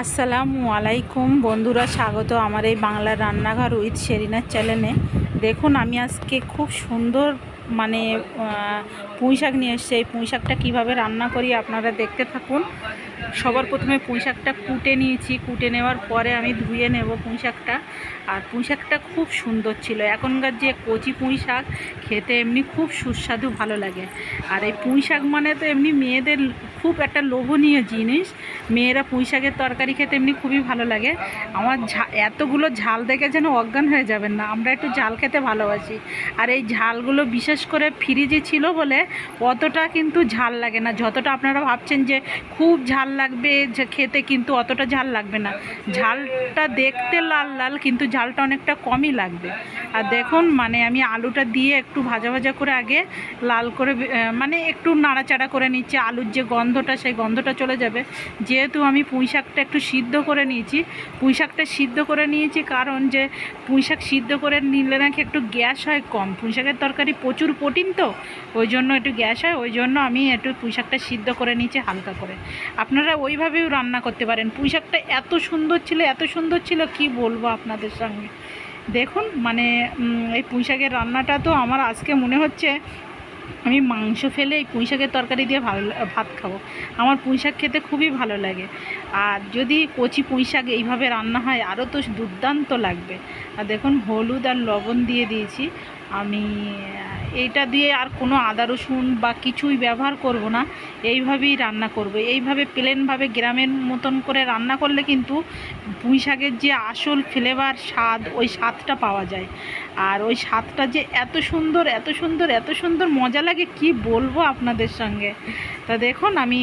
আসসালামু আলাইকুম বন্ধুরা, স্বাগত আমার এই বাংলার রান্নাঘর উইথ শেরিনার চ্যানেলে। দেখুন, আমি আজকে খুব সুন্দর পুঁই শাক নিয়ে এসেছি। এই পুঁই শাকটা কীভাবে রান্না করি আপনারা দেখতে থাকুন। সবার প্রথমে পুঁই শাকটা কুটে নিয়েছি। কুটে নেওয়ার পরে আমি ধুয়ে নেব পুঁই শাকটা। আর পুঁই শাকটা খুব সুন্দর ছিল। এখনকার যে কচি পুঁই শাক খেতে এমনি খুব সুস্বাদু ভালো লাগে। আর এই পুঁই শাক মানে তো এমনি মেয়েদের খুব একটা লোভনীয় জিনিস। মেয়েরা পুঁই শাকের তরকারি খেতে এমনি খুবই ভালো লাগে। আমার এতগুলো ঝাল দেখে যেন অজ্ঞান হয়ে যাবেন না। আমরা একটু ঝাল খেতে ভালোবাসি। আর এই ঝালগুলো বিশেষ করে ফ্রিজে ছিল বলে অতটা কিন্তু ঝাল লাগে না। যতটা আপনারা ভাবছেন যে খুব ঝাল লাগবে যে খেতে, কিন্তু অতটা ঝাল লাগবে না। ঝালটা দেখতে লাল লাল, কিন্তু ঝালটা অনেকটা কমই লাগবে। আর দেখুন, আমি আলুটা দিয়ে একটু ভাজা ভাজা করে আগে লাল করে একটু নাড়াচাড়া করে নিচ্ছি। আলুর যে গন্ধটা, সেই গন্ধটা চলে যাবে। যেহেতু আমি পুঁই শাকটা একটু সিদ্ধ করে নিয়েছি, পুঁই শাকটা সিদ্ধ করে নিয়েছি কারণ যে পুঁই শাক সিদ্ধ করে নিলে নাকি একটু গ্যাস হয় কম। পুঁই শাকের তরকারি প্রচুর প্রোটিন, তো ওই জন্য একটু গ্যাস হয়। ওই জন্য আমি একটু পুঁই শাকটা সিদ্ধ করে নিয়েছি হালকা করে। আপনারা ওইভাবেও রান্না করতে পারেন। পুঁই শাকটা এত সুন্দর ছিল, এত সুন্দর ছিল, কি বলবো আপনাদের সঙ্গে। দেখুন, এই পুঁই শাকের রান্নাটা তো আমার আজকে মনে হচ্ছে আমি মাংস ফেলে এই পুঁই শাকের তরকারি দিয়ে ভাত খাবো। আমার পুঁই শাক খেতে খুবই ভালো লাগে। আর যদি কচি পুঁই শাক এইভাবে রান্না হয় আরও তো দুর্দান্ত লাগবে। আর দেখুন, হলুদ আর লবণ দিয়ে দিয়েছি আমি। এইটা দিয়ে আর কোনো আদা রসুন বা কিছুই ব্যবহার করব না। এইভাবেই রান্না করব। এইভাবে প্লেনভাবে গ্রামের মতন করে রান্না করলে কিন্তু পুঁই শাকের যে আসল ফ্লেভার, স্বাদ, ওই স্বাদটা পাওয়া যায়। আর ওই স্বাদটা যে এত সুন্দর, এত সুন্দর, এত সুন্দর মজা লাগে, কি বলবো আপনাদের সঙ্গে। তা দেখুন, আমি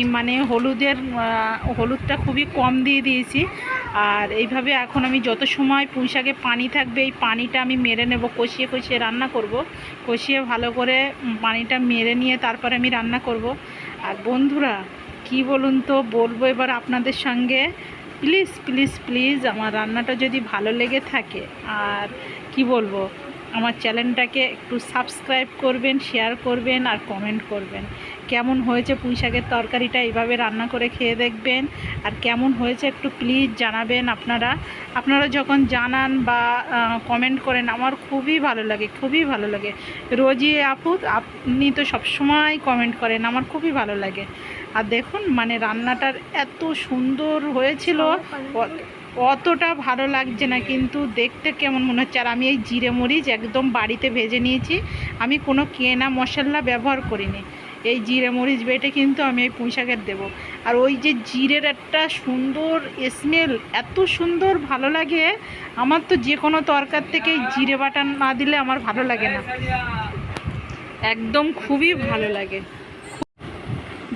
হলুদটা খুবই কম দিয়ে দিয়েছি। আর এইভাবে এখন আমি যত সময় পুঁই শাকে পানি থাকবে, এই পানিটা আমি মেরে নেব। কষিয়ে কষিয়ে রান্না করব। কষিয়ে ভালো করে পানিটা মেরে নিয়ে তারপরে আমি রান্না করব। আর বন্ধুরা, কি বলুন তো, বলবো এবার আপনাদের সঙ্গে, প্লিজ প্লিজ প্লিজ আমার রান্নাটা যদি ভালো লেগে থাকে, আর কি বলবো, আমার চ্যানেলটাকে একটু সাবস্ক্রাইব করবেন, শেয়ার করবেন আর কমেন্ট করবেন। কেমন হয়েছে পুঁই শাকের তরকারিটা এইভাবে রান্না করে খেয়ে দেখবেন। আর কেমন হয়েছে একটু প্লিজ জানাবেন। আপনারা যখন জানান বা কমেন্ট করেন আমার খুবই ভালো লাগে, খুবই ভালো লাগে। রোজই আপনি তো সবসময় কমেন্ট করেন, আমার খুবই ভালো লাগে। আর দেখুন, রান্নাটার এত সুন্দর হয়েছিল, অতটা ভালো লাগছে না, কিন্তু দেখতে কেমন মনে হচ্ছে। আর আমি এই জিরে মরিচ একদম বাড়িতে ভেজে নিয়েছি। আমি কোনো কেনা মশলা ব্যবহার করিনি। এই জিরে মরিচ বেটে কিন্তু আমি এই পুঁই শাকের দেবো। আর ওই যে জিরের একটা সুন্দর স্মেল, এত সুন্দর ভালো লাগে। আমার তো যে কোনো তরকার থেকে জিরে বাটা না দিলে আমার ভালো লাগে না, একদম খুবই ভালো লাগে।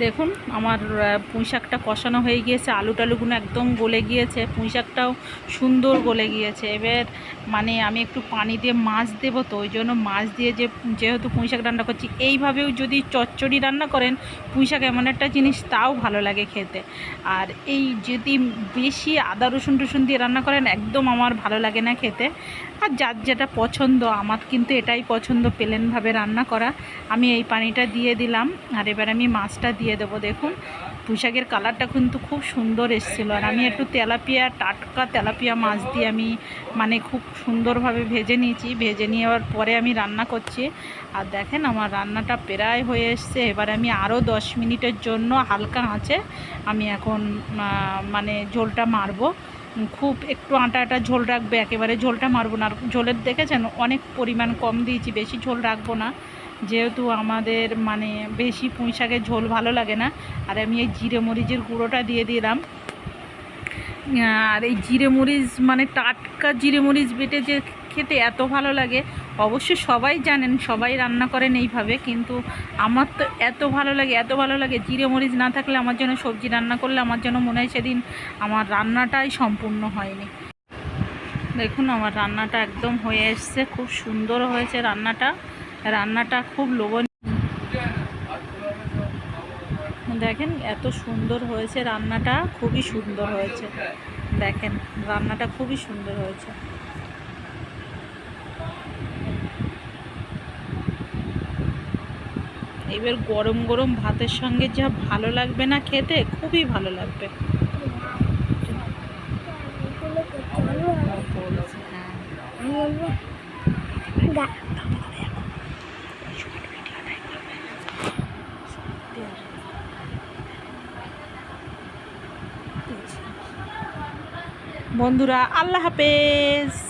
দেখুন, আমার পুঁই শাকটা কষানো হয়ে গিয়েছে। আলু টালুগুলো একদম গলে গিয়েছে, পুঁই শাকটাও সুন্দর গলে গিয়েছে। এবার আমি একটু পানি দিয়ে মাছ দেবো, তো ওই জন্য মাছ দিয়ে যেহেতু পুঁই শাক রান্না করছি, এইভাবেও যদি চচ্চড়ি রান্না করেন, পুঁই শাক এমন একটা জিনিস, তাও ভালো লাগে খেতে। আর এই যদি বেশি আদা রসুন টসুন দিয়ে রান্না করেন, একদম আমার ভালো লাগে না খেতে। আর যার যেটা পছন্দ, আমার কিন্তু এটাই পছন্দ, প্লেনভাবে রান্না করা। আমি এই পানিটা দিয়ে দিলাম। আর এবার আমি মাছটা দিয়ে দেবো। দেখুন, পুঁই শাকের কালারটা কিন্তু খুব সুন্দর এসেছিলো। আর আমি একটু টাটকা তেলাপিয়া মাছ দিয়ে আমি খুব সুন্দরভাবে ভেজে নিয়েছি। ভেজে নেওয়ার পরে আমি রান্না করছি। আর দেখেন, আমার রান্নাটা প্রায় হয়ে এসছে। এবার আমি আরও 10 মিনিটের জন্য হালকা আঁচে আমি এখন ঝোলটা মারবো। খুব একটু আটা ঝোল রাখবে, একেবারে ঝোলটা মারবো না। আর ঝোলের দেখেছেন অনেক পরিমাণ কম দিয়েছি, বেশি ঝোল রাখবো না, যেহেতু আমাদের বেশি পুঁই শাকের ঝোল ভালো লাগে না। আর আমি এই জিরে মরিচের গুঁড়োটা দিয়ে দিলাম। আর এই জিরে মরিচ টাটকা জিরে মরিচ বেটে যে খেতে এত ভালো লাগে, অবশ্য সবাই জানেন, সবাই রান্না করেন এইভাবে, কিন্তু আমার তো এত ভালো লাগে, এত ভালো লাগে। জিরে মরিচ না থাকলে আমার জন্য, সবজি রান্না করলে আমার জন্য মনে হয় সেদিন আমার রান্নাটাই সম্পূর্ণ হয়নি। দেখুন, আমার রান্নাটা একদম হয়ে এসছে, খুব সুন্দর হয়েছে রান্নাটা খুব লোভনীয়। দেখেন, এত সুন্দর হয়েছে রান্নাটা, খুবই সুন্দর হয়েছে। দেখেন, রান্নাটা খুবই সুন্দর হয়েছে। এবার গরম গরম ভাতের সঙ্গে যা ভালো লাগবে না খেতে, খুবই ভালো লাগবে। বলবো বন্ধুরা আল্লাহ হাফেজ।